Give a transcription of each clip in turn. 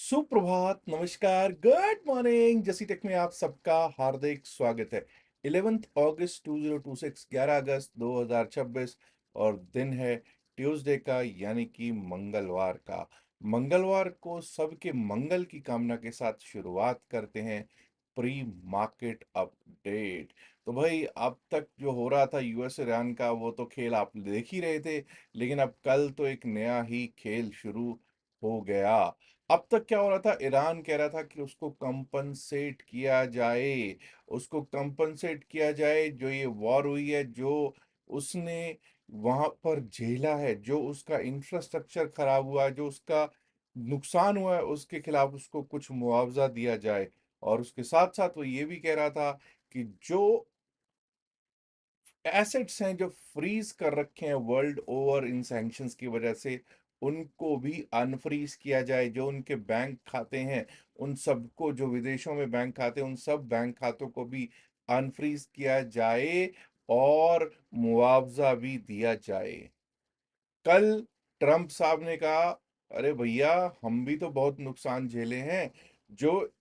सुप्रभात, नमस्कार, good morning. जसी टेक में आप सबका हार्दिक स्वागत है। 11 अगस्त 2026, 11 अगस्त 2026 और दिन है ट्यूसडे का, यानी कि मंगलवार का। मंगलवार को सबके मंगल की कामना के साथ शुरुआत करते हैं प्री मार्केट अपडेट। तो भाई, अब तक जो हो रहा था यूएस ईरान का, वो तो खेल आप देख ही रहे थे, लेकिन अब कल तो एक नया ही खेल शुरू हो गया। अब तक क्या हो रहा था, ईरान कह रहा था कि उसको कंपनसेट किया जाए, उसको कंपनसेट किया जाए, जो ये वॉर हुई है, जो उसने वहां पर झेला है, जो उसका इंफ्रास्ट्रक्चर खराब हुआ है, जो उसका नुकसान हुआ है, उसके खिलाफ उसको कुछ मुआवजा दिया जाए। और उसके साथ साथ वो ये भी कह रहा था कि जो एसेट्स हैं जो फ्रीज कर रखे हैं वर्ल्ड ओवर इन सैंक्शंस की वजह से, उनको भी अनफ्रीज किया जाए। जो उनके बैंक खाते हैं, उन सबको, जो विदेशों में बैंक खाते हैं, उन सब बैंक खातों को भी अनफ्रीज किया जाए और मुआवजा भी दिया जाए। कल ट्रंप साहब ने कहा, अरे भैया, हम भी तो बहुत नुकसान झेले हैं। जो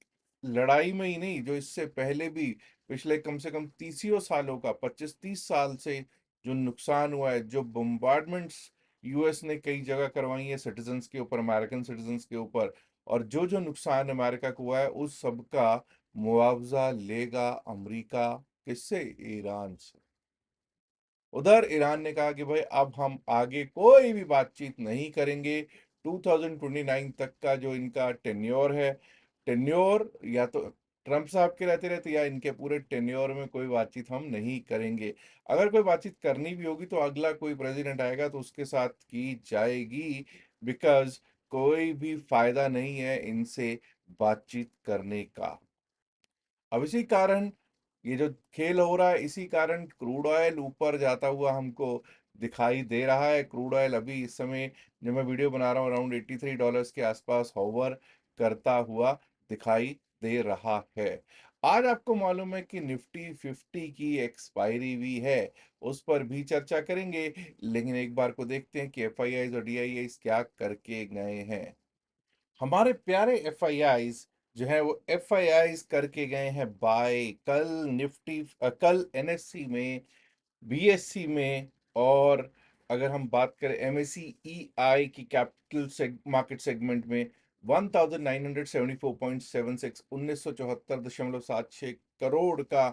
लड़ाई में ही नहीं, जो इससे पहले भी पिछले कम से कम 30 सालों का, 25-30 साल से जो नुकसान हुआ है, जो बम्बार्डमेंट्स यूएस ने कई जगह करवाई है सिटीजन्स के ऊपर, अमेरिकन सिटीजन्स के ऊपर, और जो जो नुकसान अमेरिका को हुआ है, उस सब का मुआवजा लेगा अमेरिका। किससे? ईरान से। उधर ईरान ने कहा कि भाई, अब हम आगे कोई भी बातचीत नहीं करेंगे। 2029 तक का जो इनका टेन्योर है, टेन्योर या तो ट्रंप साहब के रहते रहते, या इनके पूरे टेन्योर में कोई बातचीत हम नहीं करेंगे। अगर कोई बातचीत करनी भी होगी तो अगला कोई प्रेसिडेंट आएगा तो उसके साथ की जाएगी, बिकॉज कोई भी फायदा नहीं है इनसे बातचीत करने का। अब इसी कारण ये जो खेल हो रहा है, इसी कारण क्रूड ऑयल ऊपर जाता हुआ हमको दिखाई दे रहा है। क्रूड ऑयल अभी इस समय जो मैं वीडियो बना रहा हूँ, अराउंड $83 के आसपास होवर करता हुआ दिखाई दे रहा है। आज आपको मालूम है कि निफ्टी 50 की एक्सपायरी भी है, उस पर भी चर्चा करेंगे। लेकिन एक बार को देखते हैं कि एफआईआईज और डीआईआईज क्या करके गए हैं। हमारे प्यारे एफआईआईज जो है, वो एफआईआईज करके गए हैं बाय कल निफ्टी, कल एनएससी में, बीएससी में, और अगर हम बात करें एमएससीईआई की कैपिटल मार्केट सेगमेंट में, 1974.76, 1974.76 करोड़ का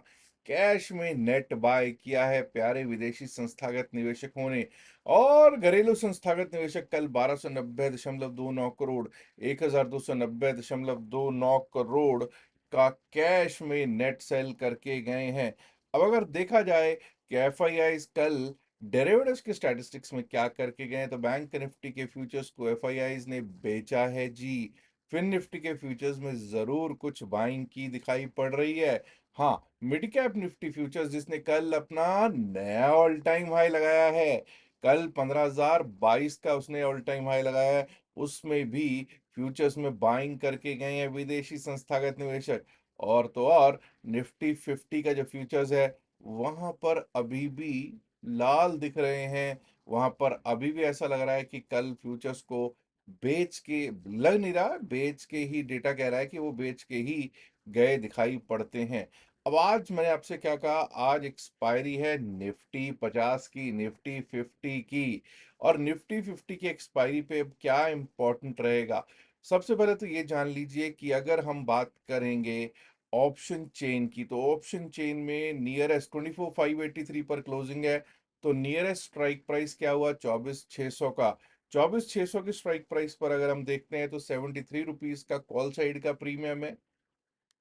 कैश में नेट बाय किया है प्यारे विदेशी संस्थागत निवेशकों ने। और घरेलू संस्थागत निवेशक कल 1290.29 करोड़, 1290.29 करोड़ का कैश में नेट सेल करके गए हैं। अब अगर देखा जाए कि एफआईआईज कल डेरिवेटिव्स के स्टैटिस्टिक्स में क्या करके गए हैं, तो बैंक निफ्टी के फ्यूचर्स को एफआईआईज ने बेचा है जी। फिन निफ्टी के फ्यूचर्स में जरूर कुछ बाइंग की दिखाई पड़ रही है। हाँ, मिड कैप निफ्टी फ्यूचर्स, जिसने कल अपना नया ऑल टाइम हाई लगाया है, कल 15,022 का उसने ऑल टाइम हाई लगाया है, उसमें भी फ्यूचर्स में बाइंग करके गए हैं विदेशी संस्थागत निवेशक। और तो और, निफ्टी 50 का जो फ्यूचर्स है, वहां पर अभी भी लाल दिख रहे हैं। वहां पर अभी भी ऐसा लग रहा है कि कल फ्यूचर्स को बेच के, लग नहीं रहा, बेच के ही डेटा कह रहा है कि वो बेच के ही गए दिखाई पड़ते हैं। अब आज मैंने आपसे क्या कहा, आज एक्सपायरी है निफ्टी 50 की, निफ्टी 50 की। और निफ्टी 50 की एक्सपायरी पे अब क्या इंपॉर्टेंट रहेगा, सबसे पहले तो ये जान लीजिए कि अगर हम बात करेंगे ऑप्शन चेन की, तो ऑप्शन चेन में नियरेस्ट 24,583 पर क्लोजिंग है। तो नियरेस्ट स्ट्राइक प्राइस क्या हुआ, 24,600 का। 24,600 की स्ट्राइक प्राइस पर अगर हम देखते हैं तो 73 रुपीज का कॉल साइड का प्रीमियम है।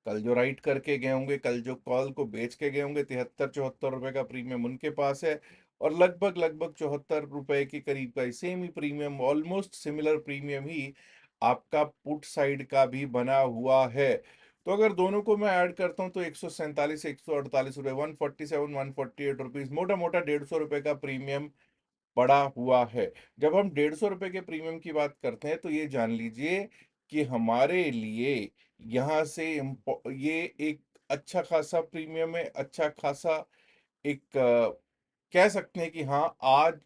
कल जो राइट करके गए होंगे, कल जो कॉल को बेच के गए होंगे, 73-74 रुपए का प्रीमियम उनके पास है। और लगभग लगभग 74 रुपए के करीब का सेम ही प्रीमियम, ऑलमोस्ट सिमिलर प्रीमियम ही आपका पुट साइड का भी बना हुआ है। तो अगर दोनों को मैं ऐड करता हूं तो 147, 148 रुपए, 147, 148 रुपीज, मोटा मोटा 150 रुपए का प्रीमियम पड़ा हुआ है। जब हम 150 रुपए के प्रीमियम की बात करते हैं, तो ये जान लीजिए कि हमारे लिए यहाँ से ये एक अच्छा खासा प्रीमियम है, अच्छा खासा एक कह सकते हैं कि हाँ, आज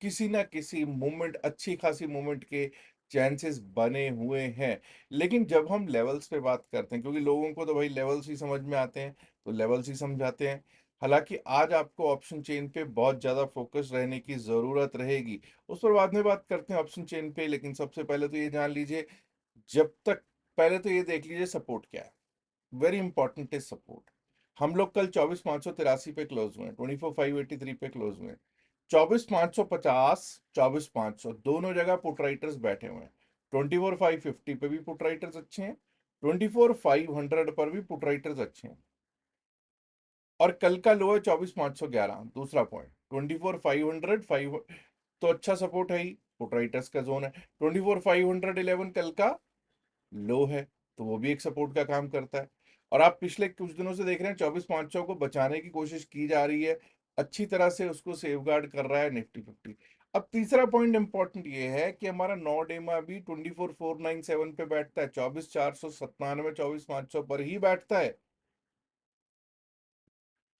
किसी ना किसी मूवमेंट, अच्छी खासी मूवमेंट के चांसेस बने हुए हैं। लेकिन जब हम लेवल्स पे बात करते हैं, क्योंकि लोगों को तो भाई लेवल्स ही समझ में आते हैं, तो लेवल्स ही समझाते हैं। हालांकि आज आपको ऑप्शन चेन पे बहुत ज्यादा फोकस रहने की जरूरत रहेगी, उस पर बाद में बात करते हैं ऑप्शन चेन पे। लेकिन सबसे पहले तो ये जान लीजिए, जब तक, पहले तो ये देख लीजिए सपोर्ट क्या है। Very important is support. हम लोग कल 24,583 पे क्लोज हुए, 24,583 पे क्लोज हुए। 24,550, 24,500 दोनों जगह पुट राइटर्स बैठे हुए हैं। 24,550 पे भी पुट राइटर्स अच्छे हैं, 24,500 पर भी पुट राइटर्स अच्छे हैं। और कल का लो है 24,511, दूसरा पॉइंट 24,500 5, तो अच्छा सपोर्ट है ही, पुट राइटर्स का जोन है। 24,511 कल का लो है, तो वो भी एक सपोर्ट का काम करता है। और आप पिछले कुछ दिनों से देख रहे हैं 24,500 को बचाने की कोशिश की जा रही है, अच्छी तरह से उसको सेफगार्ड कर रहा है निफ्टी 50। अब तीसरा पॉइंट इंपॉर्टेंट ये है कि हमारा नॉडेमा भी 24,497 पे बैठता है, 24,497, 24,500 पर ही बैठता है।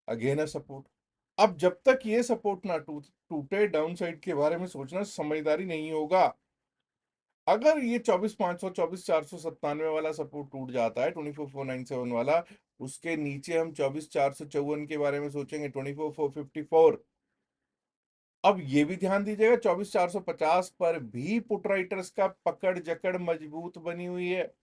अगेन है सपोर्ट। अब जब तक ये सपोर्ट ना टूटे, डाउन साइड के बारे में सोचना समझदारी नहीं होगा। अगर ये 24,500, 24,497 वाला सपोर्ट टूट जाता है, 24,497 वाला, उसके नीचे हम 24,454 के बारे में सोचेंगे, 24,454। अब ये भी ध्यान दीजिएगा, 24,450 पर भी पुट राइटर्स का पकड़ जकड़ मजबूत बनी हुई है।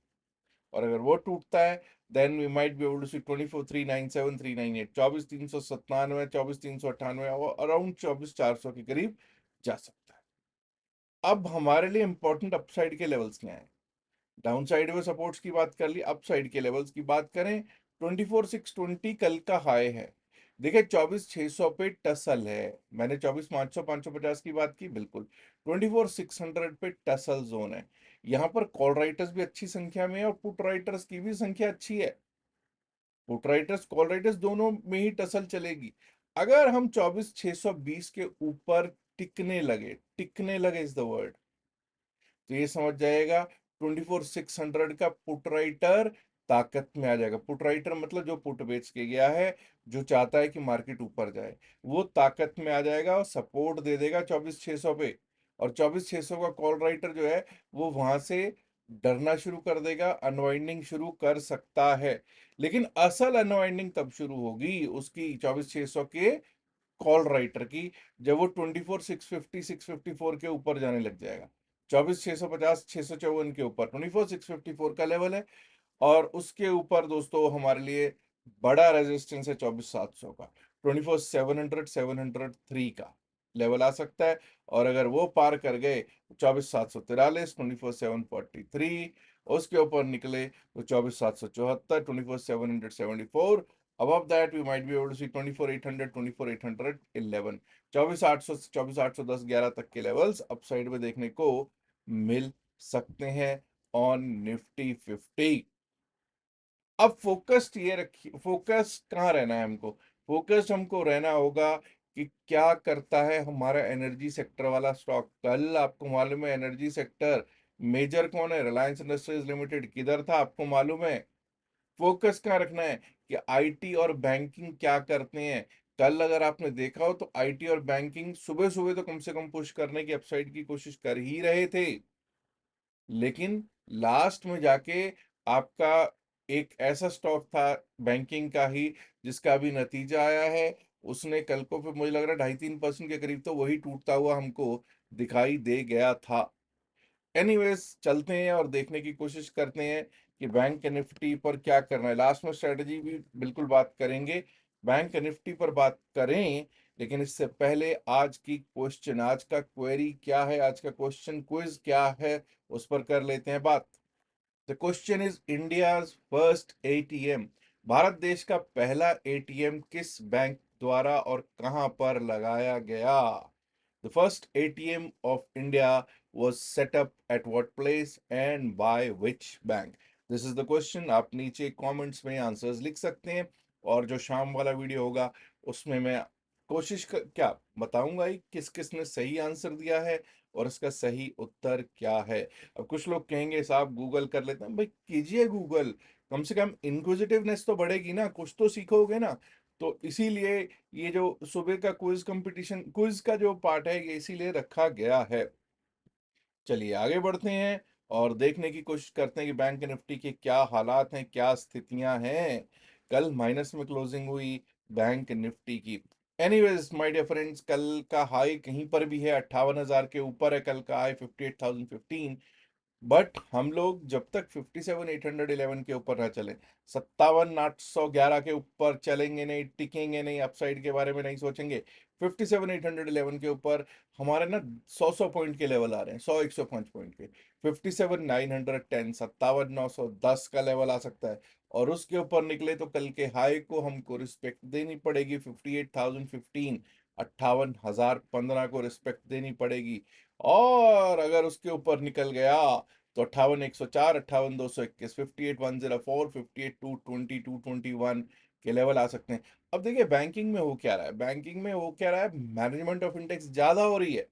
और अगर वो टूटता है, then we might be able to see 24,397, 398, 24,397, 24,398 और अराउंड 24,400 के करीब जा सकता है। अब हमारे लिए इंपॉर्टेंट अपसाइड के लेवल्स क्या हैं? डाउन साइड में सपोर्ट्स की बात कर ली, अप साइड के लेवल्स की बात करें, 24,620 कल का हाई है। देखिए 24,600 पे टसल है। मैंने 24,500, 550 की बात की, बिल्कुल 24,600 पे टसल जोन है। यहाँ पर कॉल राइटर्स भी अच्छी संख्या में है और पुट राइटर्स की भी संख्या अच्छी है। पुट राइटर्स कॉल राइटर्स दोनों में ही टसल चलेगी। अगर हम 24,620 के ऊपर टिकने लगे इज द वर्ड, तो ये समझ जाएगा 24,600 का पुट राइटर ताकत में आ जाएगा। पुट राइटर मतलब जो पुट बेच के गया है, जो चाहता है कि मार्केट ऊपर जाए, वो ताकत में आ जाएगा और सपोर्ट दे देगा 24,600 पे। और 24,600 का कॉल राइटर जो है, वो वहां से डरना शुरू कर देगा, अनवाइंडिंग शुरू कर सकता है। लेकिन असल अनवाइंडिंग तब शुरू होगी उसकी 24,600 के कॉल राइटर की, जब वो 24,650, 654 के ऊपर जाने लग जाएगा। 24,650, 654 के ऊपर 24,654 का लेवल है। और उसके ऊपर दोस्तों हमारे लिए बड़ा रेजिस्टेंस है 24,700 का, 24,700, 703 का लेवल आ सकता है। और अगर वो पार कर गए, 24,743, 24,743, उसके ऊपर निकले तो 24,774, 24,774। above that we might be able to see 24,800, 24,811, 24,800 से 24,810, 11 तक के लेवल्स अपसाइड में देखने को मिल सकते हैं ऑन निफ्टी 50। अब फोकस कहाँ रहना है हमको? फोकस हमको रहना होगा कि क्या करता है हमारा एनर्जी सेक्टर वाला स्टॉक। कल आपको मालूम है एनर्जी सेक्टर मेजर कौन है? रिलायंस इंडस्ट्रीज लिमिटेड किधर था आपको मालूम है। फोकस कहाँ रखना है कि आईटी और बैंकिंग क्या करते हैं। कल अगर आपने देखा हो तो आईटी और बैंकिंग सुबह सुबह तो कम से कम पुश करने की, अपसाइड की कोशिश कर ही रहे थे। लेकिन लास्ट में जाके आपका एक ऐसा स्टॉक था बैंकिंग का ही, जिसका अभी नतीजा आया है, उसने कल को फिर मुझे लग रहा है 2.5-3% के करीब तो वही टूटता हुआ हमको दिखाई दे गया था। एनीवेज चलते हैं और देखने की कोशिश करते हैं कि बैंक निफ्टी पर क्या करना है। लास्ट में स्ट्रेटजी भी बिल्कुल बात करेंगे, बैंक निफ्टी पर बात करें। लेकिन इससे पहले आज की क्वेश्चन, आज का क्वेरी क्या है, आज का क्वेश्चन क्विज क्या है, उस पर कर लेते हैं बात। The question is India's first ATM. Bharat देश का पहला एटीएम किस बैंक द्वारा और कहां पर लगाया गया? The first ATM of India was set up at what place and by which bank? This is the question। आप नीचे कमेंट्स में आंसर्स लिख सकते हैं। और जो शाम वाला वीडियो होगा, उसमें मैं क्या बताऊंगा ही किस किस ने सही आंसर दिया है और इसका सही उत्तर क्या है। अब कुछ लोग कहेंगे साहब गूगल कर लेते हैं, भाई कीजिए गूगल, कम से कम इंक्विजिटिवनेस तो बढ़ेगी ना, कुछ तो सीखोगे ना। तो इसीलिए ये जो सुबह का क्विज कंपटीशन, क्विज का जो पार्ट है, ये इसीलिए रखा गया है। चलिए आगे बढ़ते हैं और देखने की कोशिश करते हैं कि बैंक निफ्टी के क्या हालात हैं, क्या स्थितियां हैं। कल माइनस में क्लोजिंग हुई बैंक निफ्टी की। एनीवेज माय डियर फ्रेंड्स, कल का हाई कहीं पर भी है, 58,000 के ऊपर है कल का हाई, 58,015। बट हम लोग जब तक 57,811 के ऊपर ना चले, 57,811 के ऊपर चलेंगे नहीं, टिकेंगे नहीं, अपसाइड के बारे में नहीं सोचेंगे। 57,811 के ऊपर हमारे ना 100 पॉइंट के लेवल आ रहे हैं, 100 105 पॉइंट के। 57,910, 57,910 का लेवल आ सकता है। और उसके ऊपर निकले तो कल के हाई को हमको रिस्पेक्ट देनी पड़ेगी, 58,015, 58,015 को रिस्पेक्ट देनी पड़ेगी। और अगर उसके ऊपर निकल गया तो 58,104, 58,221, 58,104, 58,220, 221 के लेवल आ सकते हैं। अब देखिए बैंकिंग में हो क्या रहा है, बैंकिंग में हो क्या रहा है, मैनेजमेंट ऑफ इंडेक्स ज्यादा हो रही है।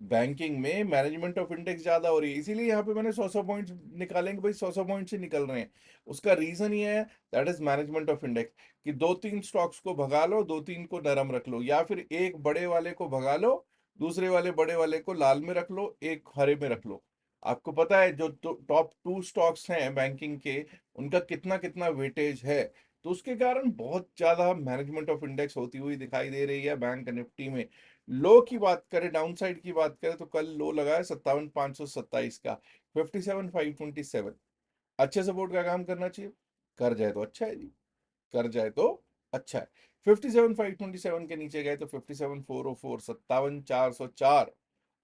बैंकिंग में मैनेजमेंट ऑफ इंडेक्स ज्यादा हो रही है, इसीलिए यहाँ पे मैंने 100 पॉइंट्स निकालेंगे भाई, 100 पॉइंट से निकल रहे हैं। उसका रीजन ये है, that is management of index, कि दो तीन स्टॉक्स को भगा लो, दो तीन को नरम रख लो, या फिर एक बड़े वाले को भगा लो, दूसरे वाले बड़े वाले को लाल में रख लो, एक हरे में रख लो। आपको पता है जो टॉप टू स्टॉक्स हैं बैंकिंग के, उनका कितना कितना वेटेज है। तो उसके कारण बहुत ज्यादा मैनेजमेंट ऑफ इंडेक्स होती हुई दिखाई दे रही है बैंक निफ्टी में। लो की बात करें, डाउन साइड की बात करें, तो कल लो लगा है 57,527 का, 57,527। अच्छे सपोर्ट का काम करना चाहिए, कर जाए तो अच्छा है जी, कर जाए तो अच्छा है। 57,527 के नीचे गए तो 57,404, 57,404।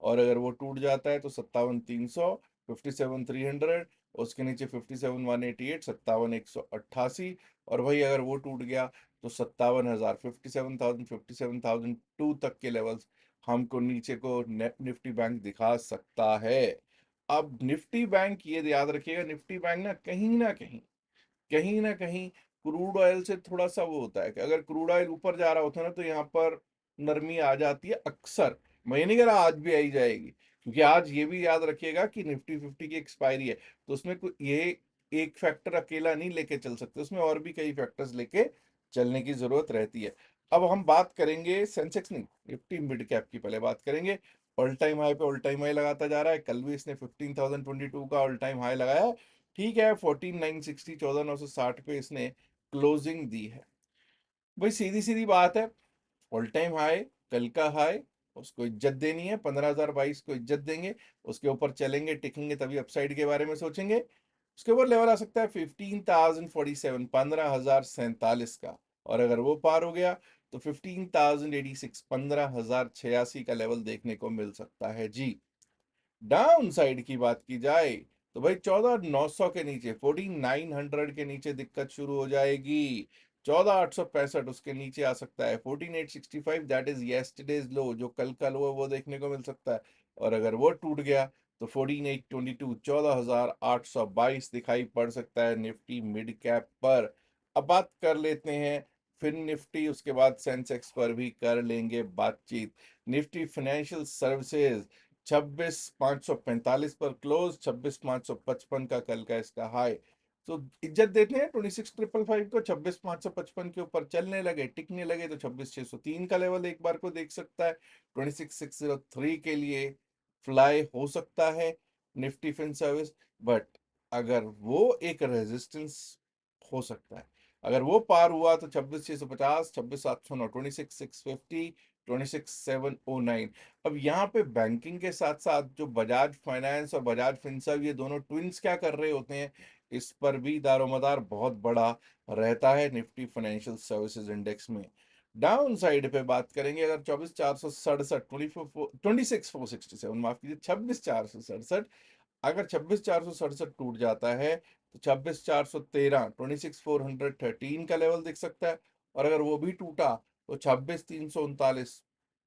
और अगर वो टूट जाता है तो 57,300, 57,300। उसके नीचे 57,188, 57,188। और भाई अगर वो टूट गया तो 57,000, 57,000, 57,002 तक के लेवल्स हमको नीचे को निफ्टी बैंक दिखा सकता है। अब निफ्टी बैंक ये याद रखिएगा, निफ्टी बैंक ना कहीं, कहीं ना कहीं क्रूड ऑयल से थोड़ा सा वो होता है कि अगर क्रूड ऑयल ऊपर जा रहा होता है ना, तो यहाँ पर नरमी आ जाती है अक्सर। मैं ये नहीं कह रहा आज भी आई जाएगी, क्योंकि आज ये भी याद रखिएगा कि निफ्टी 50 की एक्सपायरी है, तो उसमें ये एक फैक्टर अकेला नहीं लेके चल सकते, उसमें और भी कई फैक्टर्स लेके चलने की जरूरत रहती है। अब हम बात करेंगे सेंसेक्स नहीं, निफ्टी मिड कैप की पहले बात करेंगे। ऑल टाइम हाई पे ऑल टाइम हाई लगाता जा रहा है, कल भी इसने 15,022 का ऑल टाइम हाई लगाया है। ठीक है, 14,960, 14,960 पे इसने क्लोजिंग दी है। भाई सीधी सीधी बात है, ऑल टाइम हाई, कल का हाई, उसको इज्जत देनी है, 15,022 को इज्जत देंगे। उसके ऊपर चलेंगे, टिकेंगे, तभी अपसाइड के बारे में सोचेंगे। उसके ऊपर लेवल आ सकता है 15,047, 15,047 का। और अगर वो पार हो गया तो 15,086, 15,086 का लेवल देखने को मिल सकता है जी। डाउन साइड की बात की जाए तो भाई 14,900 के नीचे, 14,900 के नीचे दिक्कत शुरू हो जाएगी। 14,865 उसके नीचे आ सकता है, 14,865, दैट इज यस्टरडेज लो, जो कल का लो है वो देखने को मिल सकता है। और अगर वो टूट गया तो 14,822, 14,822 दिखाई पड़ सकता है निफ्टी मिड कैप पर। अब बात कर लेते हैं फिर निफ्टी, उसके बाद सेंसेक्स पर भी कर लेंगे बातचीत। निफ्टी फाइनेंशियल सर्विसेज 26,545 पर क्लोज, 26,555 का कल का इसका हाई। तो इज्जत देते हैं 26,555 को, 26,555 के ऊपर चलने लगे, टिकने लगे तो 26,603 का लेवल एक बार को देख सकता है। 26,603 के लिए फ्लाई हो सकता है निफ्टी फिन सर्विस। बट अगर वो एक रेजिस्टेंस हो सकता है, अगर वो पार हुआ तो 26,650, 26,709, 26,650, 26,709। अब यहाँ पे बैंकिंग के साथ साथ जो बजाज फाइनेंस और बजाज फिनसर्व, ये दोनों ट्विंस क्या कर रहे होते हैं, इस पर भी दारोमदार बहुत बड़ा रहता है निफ्टी फाइनेंशियल सर्विसेज इंडेक्स में। डाउन साइड पे बात करेंगे, अगर 24,467, 26,467, माफ कीजिए, 26,467, अगर 26,467 टूट जाता है तो 26,413, 26,413 का लेवल दिख सकता है। और अगर वो भी टूटा तो 26,339,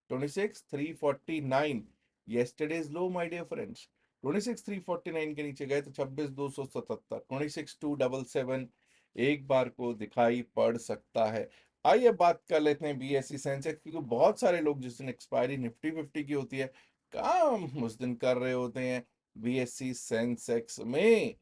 26,349, yesterday's low my dear friends. 26,349 के नीचे गए तो 26,277, 26,277 एक बार को दिखाई पड़ सकता है। आइए बात कर लेते हैं बीएसई सेंसेक्स, क्योंकि बहुत सारे लोग जिस दिन एक्सपायरी निफ्टी 50 की होती है, काम उस दिन कर रहे होते हैं बीएसई सेंसेक्स में।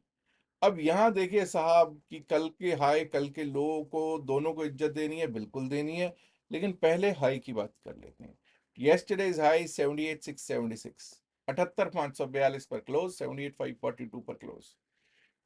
अब यहां देखिए साहब कि कल के हाई, कल के लो को, दोनों को इज्जत देनी है, बिल्कुल देनी है। लेकिन पहले हाई की बात कर लेते हैं। यस्टरडेज हाई 78,676, 78,542 पर क्लोज, 78,542 पर क्लोज।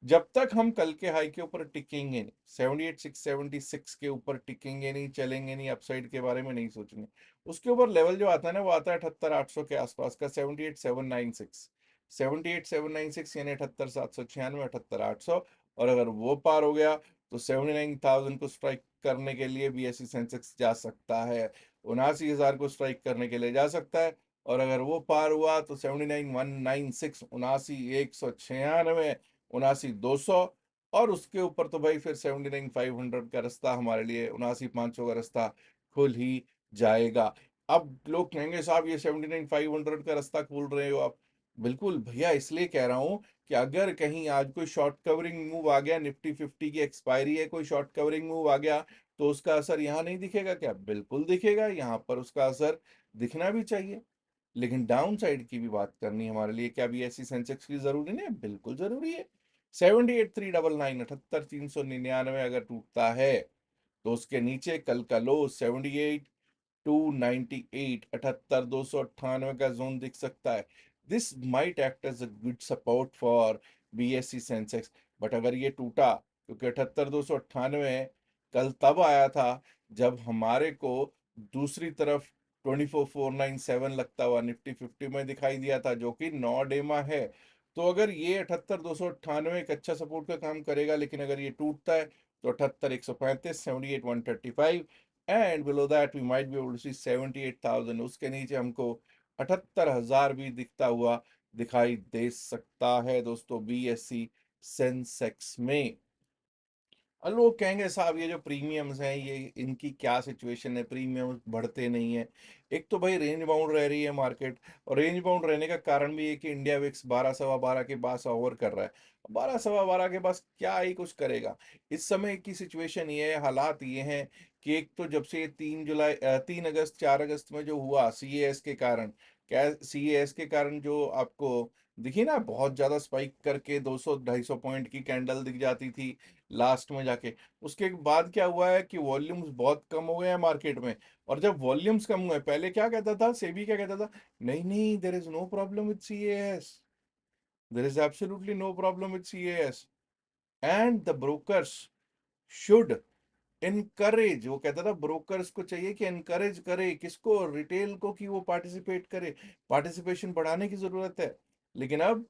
जब तक हम कल के हाई के ऊपर टिकेंगे नहीं, 78,676 के ऊपर टिकेंगे नहीं, चलेंगे नहीं, अपसाइड के बारे में नहीं सोचेंगे, उसके ऊपर लेवल जो आता है ना, वो आता है 78,800 के आसपास का, 78,796, 78,796 यानी 78,796, 78,800। और अगर वो पार हो गया तो 79,000 को स्ट्राइक करने के लिए बीएसई सेंसेक्स जा सकता है, 79,000 को स्ट्राइक करने के लिए जा सकता है। और अगर वो पार हुआ तो 79,196, 79,196, 79,200। और उसके ऊपर तो भाई फिर 79,500 का रास्ता हमारे लिए, 79,500 का रास्ता खुल ही जाएगा। अब लोग कहेंगे साहब ये 79,500 का रास्ता खोल रहे हो आप। बिल्कुल भैया, इसलिए कह रहा हूं कि अगर कहीं आज कोई शॉर्ट कवरिंग मूव आ गया, निफ्टी 50 की एक्सपायरी है, कोई शॉर्ट कवरिंग मूव आ गया, तो उसका असर यहाँ नहीं दिखेगा क्या? बिल्कुल दिखेगा, यहाँ पर उसका असर दिखना भी चाहिए। लेकिन डाउन साइड की भी बात करनी हमारे लिए, क्या भी ऐसी सेंसेक्स की जरूरी नहीं है? बिल्कुल जरूरी है। 78,399, 78,399 अगर टूटता है तो उसके नीचे कल का लो 78,298, 78,298 का जोन दिख सकता है। This might act as a good support for BSE Sensex. But अगर ये टूटा, क्योंकि 78,298 कल तब आया था जब हमारे को दूसरी तरफ 24,497 लगता हुआ निफ्टी 50 में दिखाई दिया था, जो कि 9 डेमा है। तो अगर ये 78,298 एक अच्छा सपोर्ट का काम करेगा, लेकिन अगर ये टूटता है तो 78,135, 78,135, and below that we might be able to see 78,000। उसके नीचे हमको 78,000 भी दिखता हुआ दिखाई दे सकता है दोस्तों, बीएससी सेंसेक्स में। और लोग कहेंगे साहब ये जो प्रीमियम्स हैं, ये इनकी क्या सिचुएशन है, प्रीमियम्स बढ़ते नहीं है। एक तो भाई रेंज बाउंड रह रही है मार्केट, और रेंज बाउंड रहने का कारण भी है कि इंडिया विक्स 12 सवा 12 के पास ओवर कर रहा है। 12 सवा 12 के पास क्या ही कुछ करेगा। इस समय की सिचुएशन ये है, हालात ये हैं कि एक तो जब से 3 अगस्त 4 अगस्त में जो हुआ सीएएस के कारण, क्या सीएएस के कारण जो आपको दिखी ना, बहुत ज्यादा स्पाइक करके 200-250 पॉइंट की कैंडल दिख जाती थी लास्ट में जाके। उसके बाद क्या हुआ है कि वॉल्यूम्स बहुत कम हो गए हैं मार्केट में। और जब वॉल्यूम्स कम हुए, पहले क्या कहता था सेबी, क्या कहता था, नहीं नहीं, there is no problem with CAS, there is absolutely no problem with CAS, and the brokers should encourage, वो कहता था ब्रोकर्स को चाहिए कि इनकरेज करे किसको, रिटेल को, कि वो पार्टिसिपेट करे, पार्टिसिपेशन बढ़ाने की जरूरत है। लेकिन अब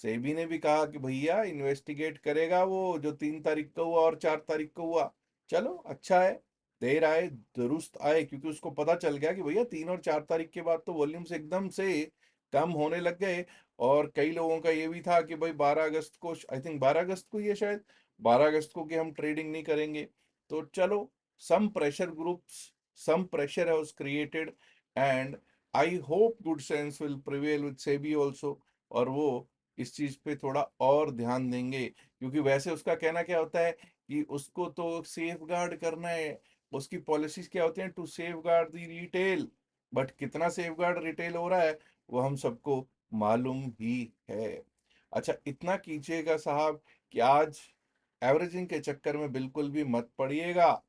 सेबी ने भी कहा कि भैया इन्वेस्टिगेट करेगा वो जो 3 तारीख को हुआ और 4 तारीख को हुआ। चलो अच्छा है, देर आए दुरुस्त आए, क्योंकि उसको पता चल गया कि भैया 3 और 4 तारीख के बाद तो वॉल्यूम्स एकदम से कम होने लग गए। और कई लोगों का ये भी था कि भाई 12 अगस्त को, आई थिंक 12 अगस्त को, ये शायद 12 अगस्त को, कि हम ट्रेडिंग नहीं करेंगे। तो चलो, some pressure groups, some pressure has created, and I hope good sense will prevail with SEBI also. और वो इस चीज पे थोड़ा और ध्यान देंगे, क्योंकि वैसे उसका कहना क्या होता है कि उसको तो सेफ गार्ड करना है, उसकी पॉलिसीज क्या होती हैं, to safeguard the retail. But कितना सेफ गार्ड रिटेल हो रहा है वो हम सबको मालूम ही है। अच्छा, इतना कीजिएगा साहब कि आज एवरेजिंग के चक्कर में बिल्कुल भी मत पड़िएगा।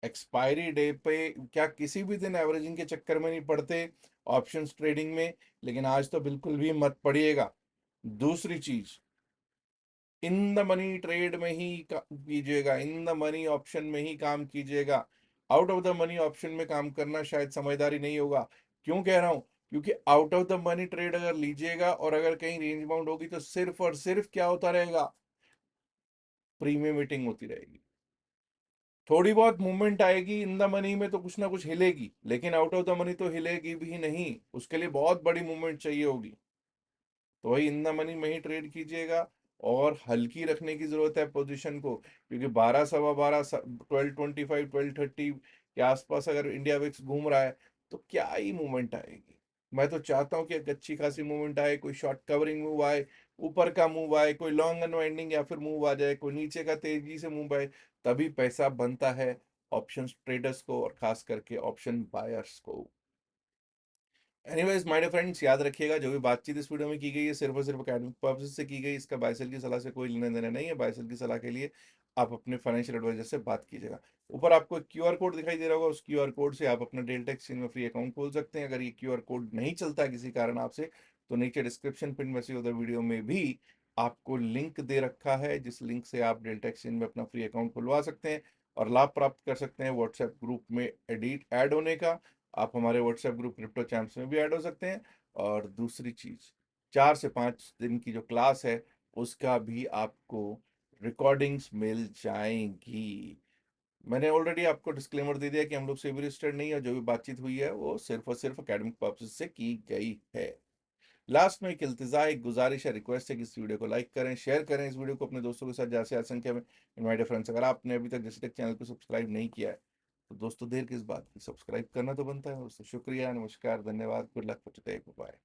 एक्सपायरी डे पे क्या किसी भी दिन एवरेजिंग के चक्कर में नहीं पड़ते ऑप्शंस ट्रेडिंग में, लेकिन आज तो बिल्कुल भी मत पड़िएगा। दूसरी चीज, इन द मनी ट्रेड में ही कीजिएगा, इन द मनी ऑप्शन में ही काम कीजिएगा। Out of the money option में काम करना शायद समझदारी नहीं होगा। क्यों कह रहा हूं? क्योंकि out of the money trade अगर लीजिएगा और अगर कहीं रेंज बाउंड होगी, तो सिर्फ और सिर्फ क्या होता रहेगा, प्रीमियम मीटिंग होती रहेगी। थोड़ी बहुत मूवमेंट आएगी इन द मनी में तो कुछ ना कुछ हिलेगी, लेकिन आउट ऑफ द मनी तो हिलेगी भी नहीं, उसके लिए बहुत बड़ी मूवमेंट चाहिए होगी। तो वही इन द मनी में ही ट्रेड कीजिएगा। और हल्की रखने की जरूरत है पोजीशन को, क्योंकि 12 सवा 12, 12:25, 12:30 के आसपास अगर इंडिया विक्स घूम रहा है तो क्या ही मूवमेंट आएगी। मैं तो चाहता हूँ कि एक अच्छी खासी मूवमेंट आए, कोई शॉर्ट कवरिंग मूव आए, ऊपर का मूव आए, कोई लॉन्ग अनवाइंडिंग या फिर मूव आ जाए, कोई नीचे का तेजी से मूव आए, तभी पैसा बनता है ऑप्शन ट्रेडर्स को, और खास करके ऑप्शन बायर्स को। एनीवेज माय डियर फ्रेंड्स, याद रखिएगा जो भी बातचीत इस वीडियो में की गई है सिर्फ और सिर्फ अकेडमिक पर्पस से की गई, इसका बायसेल की सलाह से कोई लेना देना नहीं है। बायसेल की सलाह के लिए आप अपने फाइनेंशियल एडवाइजर से बात कीजिएगा। ऊपर आपको एक क्यूआर कोड दिखाई दे रहा होगा, उस क्यूआर कोड से आप अपना डेल्टा एक्सचेंज में फ्री अकाउंट खोल सकते हैं। अगर ये क्यूआर कोड नहीं चलता है किसी कारण आपसे, तो नीचे डिस्क्रिप्शन पिन में से उधर वीडियो में भी आपको लिंक दे रखा है, जिस लिंक से आप डेल्टा एक्सचेंज में अपना फ्री अकाउंट खुलवा सकते हैं और लाभ प्राप्त कर सकते हैं व्हाट्सएप ग्रुप में एडिट ऐड होने का। आप हमारे व्हाट्सएप ग्रुप क्रिप्टो चैम्प्स में भी ऐड हो सकते हैं। और दूसरी चीज, 4 से 5 दिन की जो क्लास है उसका भी आपको रिकॉर्डिंग्स मिल जाएंगी। मैंने ऑलरेडी आपको डिस्क्लेमर दे दिया कि हम लोग सेबी रजिस्टर्ड नहीं है, जो भी बातचीत हुई है वो सिर्फ और सिर्फ एकेडमिक पर्पज से की गई है। लास्ट में एक इल्तिजा, एक गुजारिश है, रिक्वेस्ट है कि इस वीडियो को लाइक करें, शेयर करें इस वीडियो को अपने दोस्तों के साथ ज्यादा से ज्यादा संख्या में। इनवाइट फ्रेंड्स, अगर आपने अभी तक जैसे चैनल को सब्सक्राइब नहीं किया है तो दोस्तों देर किस बात की, सब्सक्राइब करना तो बनता है। दोस्तों शुक्रिया, नमस्कार, धन्यवाद, good luck for today, bye.